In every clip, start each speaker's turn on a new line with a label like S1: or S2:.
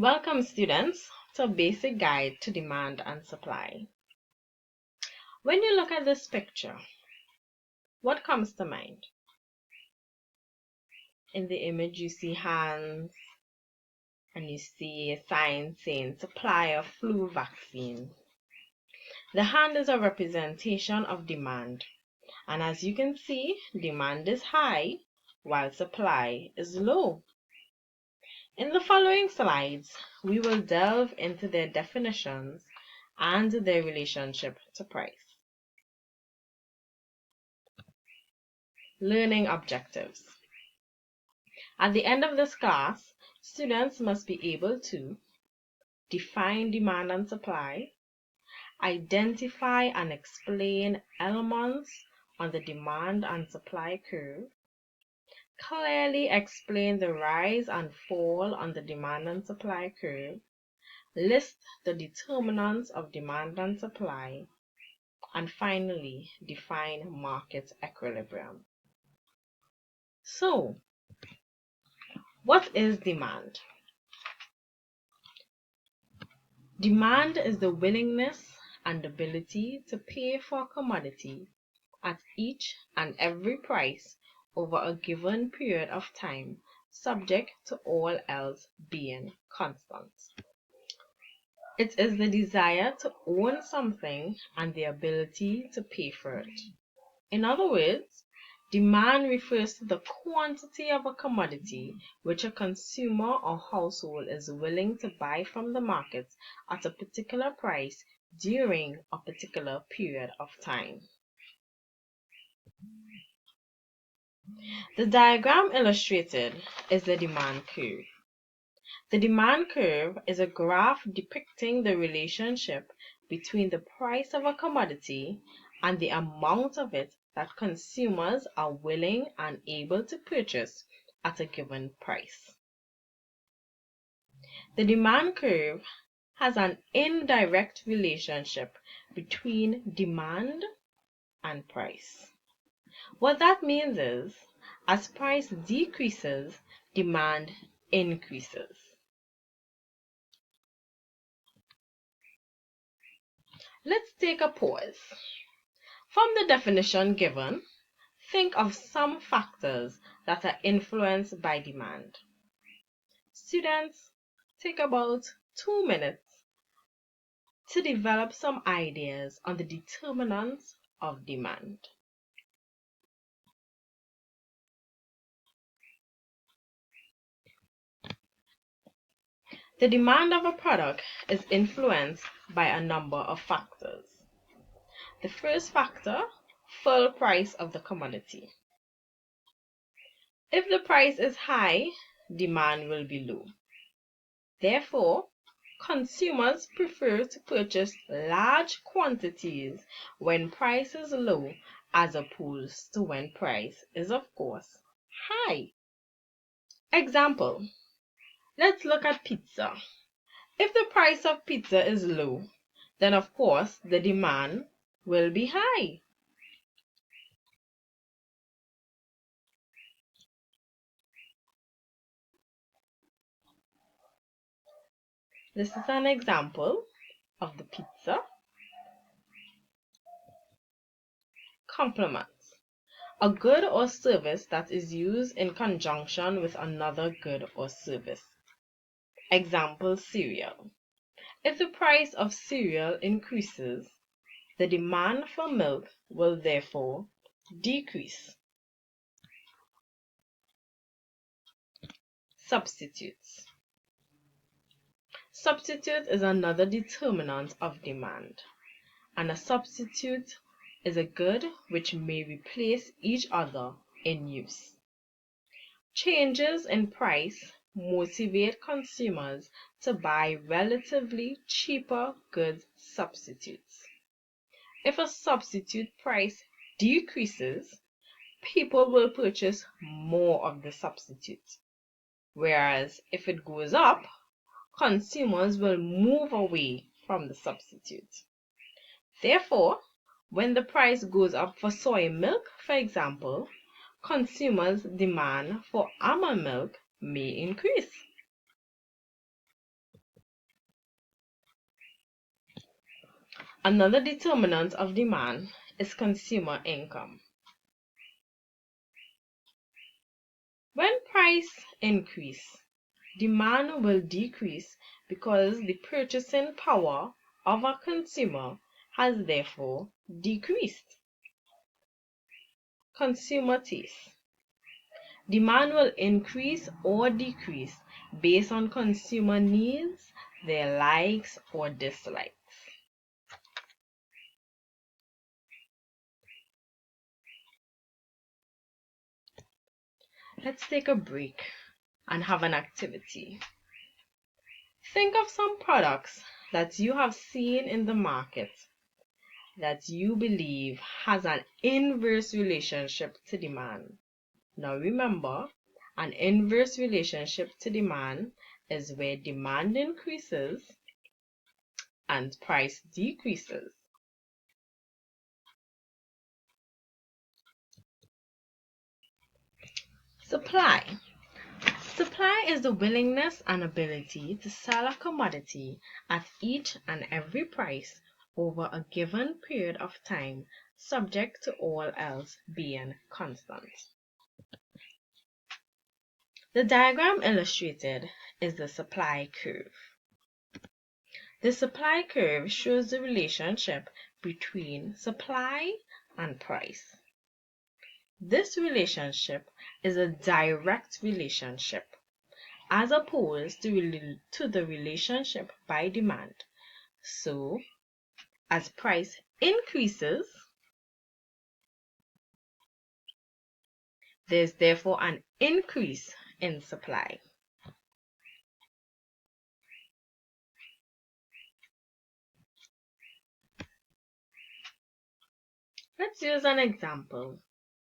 S1: Welcome students to a basic guide to demand and supply. When you look at this picture, what comes to mind? In the image you see hands and you see a sign saying supply of flu vaccine. The hand is a representation of demand, and as you can see, demand is high while supply is low. In the following slides, we will delve into their definitions and their relationship to price. Learning objectives. At the end of this class, students must be able to define demand and supply, identify and explain elements on the demand and supply curve, clearly explain the rise and fall on the demand and supply curve, list the determinants of demand and supply, and finally define market equilibrium. So, what is demand? Demand is the willingness and ability to pay for a commodity at each and every price over a given period of time, subject to all else being constant. It is the desire to own something and the ability to pay for it. In other words, demand refers to the quantity of a commodity which a consumer or household is willing to buy from the market at a particular price during a particular period of time. The diagram illustrated is the demand curve. The demand curve is a graph depicting the relationship between the price of a commodity and the amount of it that consumers are willing and able to purchase at a given price. The demand curve has an indirect relationship between demand and price. What that means is, as price decreases, demand increases. Let's take a pause. From the definition given, think of some factors that are influenced by demand. Students, take about 2 minutes to develop some ideas on the determinants of demand. The demand of a product is influenced by a number of factors. The first factor, full price of the commodity. If the price is high, demand will be low. Therefore, consumers prefer to purchase large quantities when price is low as opposed to when price is, of course, high. Example, let's look at pizza. If the price of pizza is low, then of course the demand will be high. This is an example of the pizza. Complements. A good or service that is used in conjunction with another good or service. Example, cereal. If the price of cereal increases, the demand for milk will therefore decrease. Substitutes. Substitute is another determinant of demand, and a substitute is a good which may replace each other in use. Changes in price motivate consumers to buy relatively cheaper goods substitutes. If a substitute price decreases, people will purchase more of the substitute, whereas if it goes up, consumers will move away from the substitute. Therefore, when the price goes up for soy milk, for example, consumers' demand for almond milk may increase. Another determinant of demand is consumer income. When price increase, demand will decrease because the purchasing power of a consumer has therefore decreased. Consumer taste. Demand will increase or decrease based on consumer needs, their likes or dislikes. Let's take a break and have an activity. Think of some products that you have seen in the market that you believe has an inverse relationship to demand. Now remember, an inverse relationship to demand is where demand increases and price decreases. Supply. Supply is the willingness and ability to sell a commodity at each and every price over a given period of time, subject to all else being constant. The diagram illustrated is the supply curve. The supply curve shows the relationship between supply and price. This relationship is a direct relationship as opposed to the relationship by demand. So, as price increases, there's therefore an increase in supply. Let's use an example,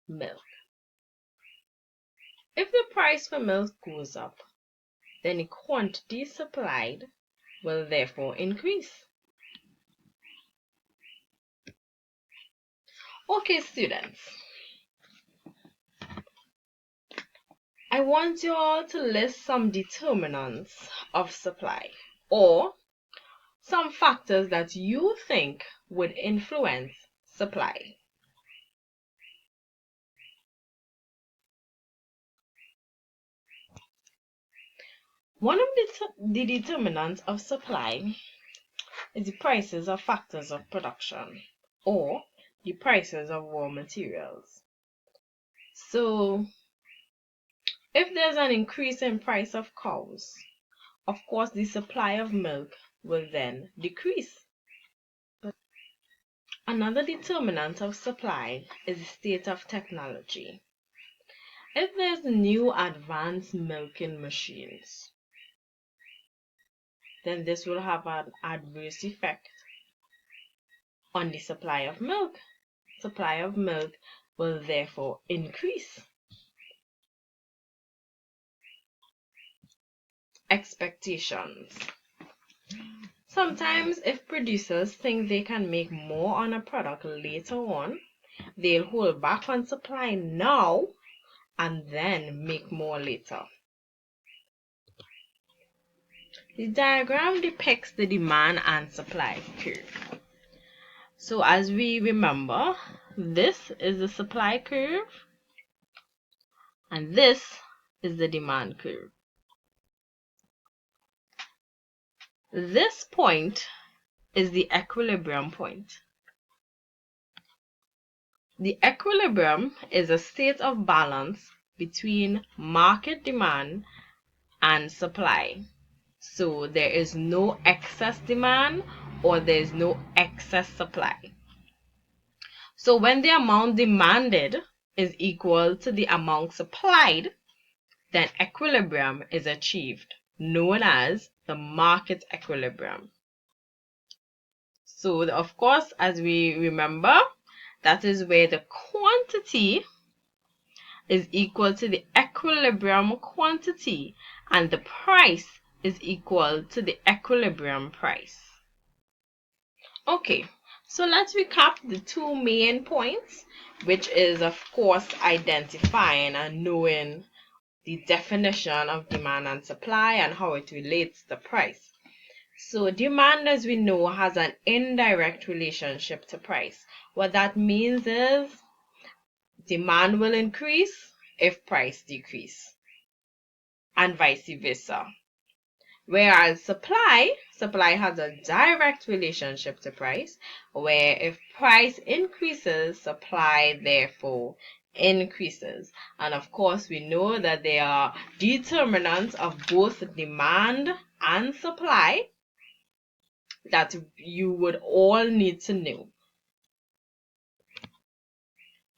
S1: milk. If the price for milk goes up, then the quantity supplied will therefore increase. Okay, students, I want you all to list some determinants of supply or some factors that you think would influence supply. One of the determinants of supply is the prices of factors of production or the prices of raw materials. So, if there's an increase in price of cows, of course the supply of milk will then decrease. Another determinant of supply is the state of technology. If there's new advanced milking machines, then this will have an adverse effect on the supply of milk. Supply of milk will therefore increase. Expectations. Sometimes if producers think they can make more on a product later on, they'll hold back on supply now and then make more later. The diagram depicts the demand and supply curve. So as we remember, this is the supply curve and this is the demand curve. This point is the equilibrium point. The equilibrium is a state of balance between market demand and supply. So there is no excess demand or there is no excess supply. So when the amount demanded is equal to the amount supplied, then equilibrium is achieved, known as the market equilibrium. So of course, as we remember, that is where the quantity is equal to the equilibrium quantity and the price is equal to the equilibrium price. Okay, so let's recap the two main points, which is of course identifying and knowing the definition of demand and supply and how it relates to price. So demand, as we know, has an indirect relationship to price. What that means is demand will increase if price decrease, and vice versa. Whereas supply has a direct relationship to price, where if price increases, supply therefore increases. And of course, we know that there are determinants of both demand and supply that you would all need to know.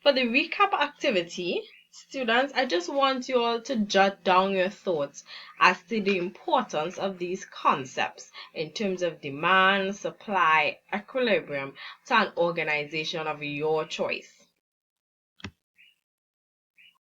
S1: For the recap activity, students, I just want you all to jot down your thoughts as to the importance of these concepts in terms of demand, supply, equilibrium to an organization of your choice.